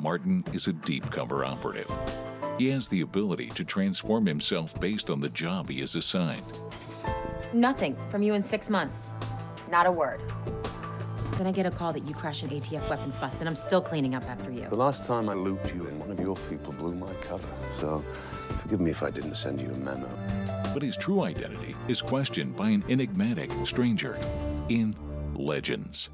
Martin is a deep cover operative. He has the ability to transform himself based on the job he is assigned. Nothing from you in 6 months. Not a word. Then I get a call that you crashed an ATF weapons bust, and I'm still cleaning up after you. The last time I looped you in, one of your people blew my cover. So forgive me if I didn't send you a memo. But his true identity is questioned by an enigmatic stranger in Legends.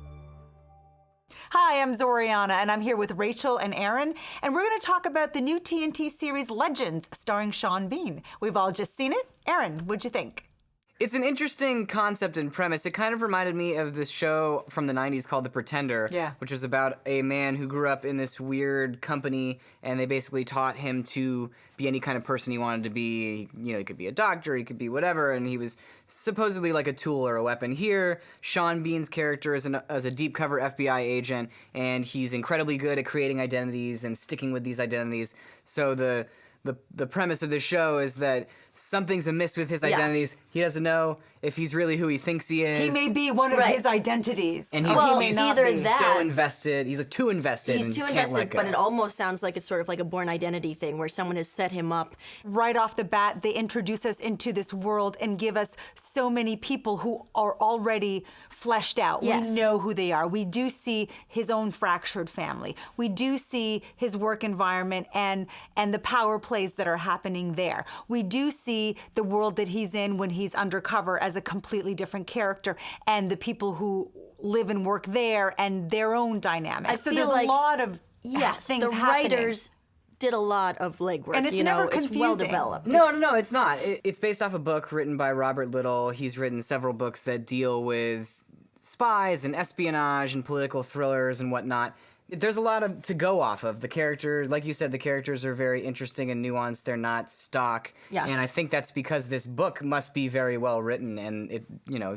Hi, I'm Zorianna, and I'm here with Rachel and Aaron, and we're going to talk about the new TNT series Legends, starring Sean Bean. We've all just seen it. Aaron, what'd you think? It's an interesting concept and premise. It kind of reminded me of this show from the 90s called The Pretender, which was about a man who grew up in this weird company, and they basically taught him to be any kind of person he wanted to be. You know, he could be a doctor, he could be whatever, and he was supposedly like a tool or a weapon. Here, Sean Bean's character is a deep cover FBI agent, and he's incredibly good at creating identities and sticking with these identities. So the premise of this show is that something's amiss with his identities. He doesn't know if he's really who he thinks he is. He may be one of his identities. And he's, he may not be. So invested. He's too invested. He's too invested, but it almost sounds like it's sort of like a Born Identity thing where someone has set him up. Right off the bat, they introduce us into this world and give us so many people who are already fleshed out. Yes. We know who they are. We do see his own fractured family. We do see his work environment and the power plays that are happening there. We do see the world that he's in when he's undercover as a completely different character, and the people who live and work there and their own dynamics. So there's a lot of things happening. The writers did a lot of legwork. And it's never confusing. It's well developed. No, it's not. It's based off a book written by Robert Littell. He's written several books that deal with spies and espionage and political thrillers and whatnot. There's a lot to go off of. The characters, like you said, the characters are very interesting and nuanced. They're not stock. Yeah. And I think that's because this book must be very well written and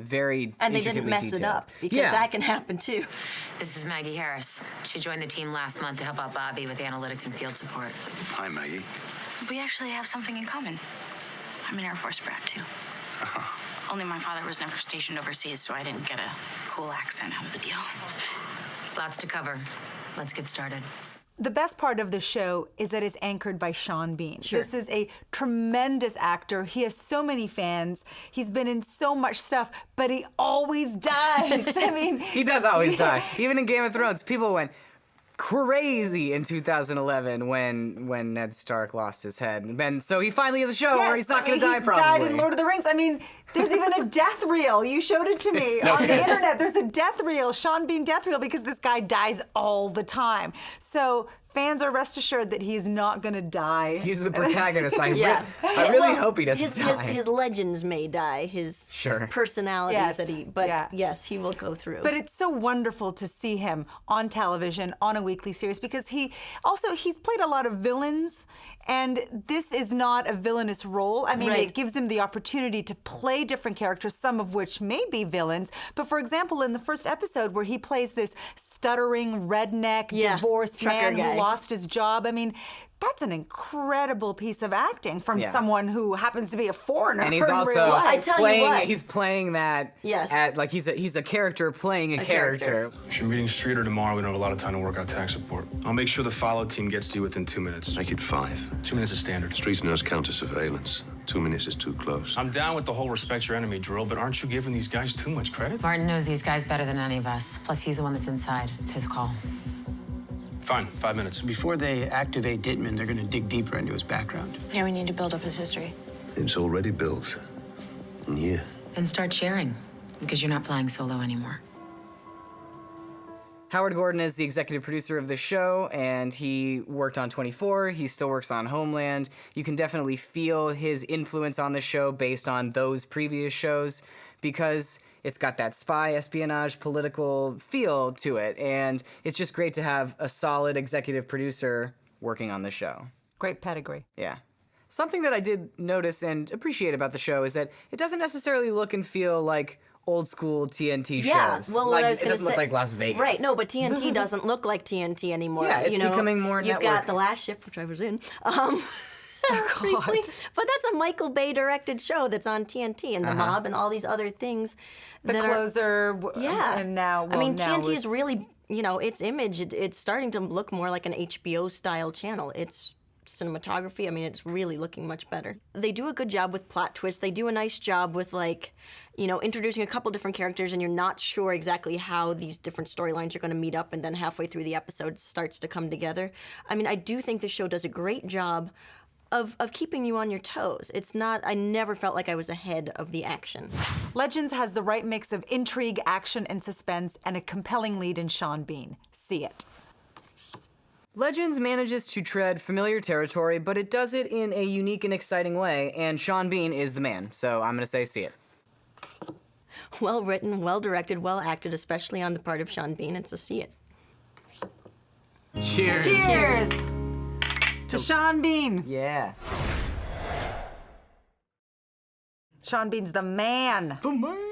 very and they intricately didn't mess detailed. it up, because that can happen too. This is Maggie Harris. She joined the team last month to help out Bobby with analytics and field support. Hi, Maggie. We actually have something in common. I'm an Air Force brat, too. Only my father was never stationed overseas, so I didn't get a cool accent out of the deal. Lots to cover. Let's get started. The best part of the show is that it's anchored by Sean Bean. Sure. This is a tremendous actor. He has so many fans. He's been in so much stuff, but he always dies. I mean, he does always die. Even in Game of Thrones, people went crazy in 2011 when Ned Stark lost his head. And so he finally has a show where he's not going to die, probably. He died in Lord of the Rings. I mean, there's even a death reel. You showed it to me on the internet. There's a death reel, Sean Bean death reel, because this guy dies all the time. So fans are rest assured that he's not going to die. He's the protagonist. I really hope he doesn't die. His legends may die, his personalities yes, he will go through. But it's so wonderful to see him on television, on a weekly series, because he's played a lot of villains, and this is not a villainous role. I mean, it gives him the opportunity to play different characters, some of which may be villains. But for example, in the first episode where he plays this stuttering, redneck, divorced man who lost his job, I mean, that's an incredible piece of acting from someone who happens to be a foreigner. And he's also he's playing that he's a character playing a character. If you're meeting Streeter tomorrow, we don't have a lot of time to work out tech support. I'll make sure the follow team gets to you within 2 minutes. Make it 5. 2 minutes is standard. Street knows counter surveillance. 2 minutes is too close. I'm down with the whole respect your enemy drill, but aren't you giving these guys too much credit? Martin knows these guys better than any of us. Plus, he's the one that's inside. It's his call. Fine, 5 minutes. Before they activate Dittman, they're going to dig deeper into his background. Yeah, we need to build up his history. It's already built. In here. Then start sharing, because you're not flying solo anymore. Howard Gordon is the executive producer of the show, and he worked on 24. He still works on Homeland. You can definitely feel his influence on the show based on those previous shows, because it's got that spy, espionage, political feel to it. And it's just great to have a solid executive producer working on the show. Great pedigree. Yeah. Something that I did notice and appreciate about the show is that it doesn't necessarily look and feel like old school TNT shows. Well, like, I was it doesn't look like Las Vegas. Right, no, but TNT doesn't look like TNT anymore. Yeah, it's becoming more You've network. got The Last Ship, which I was in. Briefly. But that's a Michael Bay directed show that's on TNT, and The Mob and all these other things. The Closer. Yeah. And now, TNT is really you know, its image, it's starting to look more like an HBO-style channel. It's cinematography, I mean, it's really looking much better. They do a good job with plot twists. They do a nice job with, like, you know, introducing a couple different characters, and you're not sure exactly how these different storylines are going to meet up, and then halfway through the episode it starts to come together. I mean, I do think the show does a great job of keeping you on your toes. It's not, I never felt like I was ahead of the action. Legends has the right mix of intrigue, action, and suspense, and a compelling lead in Sean Bean. See it. Legends manages to tread familiar territory, but it does it in a unique and exciting way, and Sean Bean is the man, so I'm gonna say see it. Well written, well directed, well acted, especially on the part of Sean Bean, and so see it. Cheers! Cheers! To Sean Bean. Yeah. Sean Bean's the man. The man!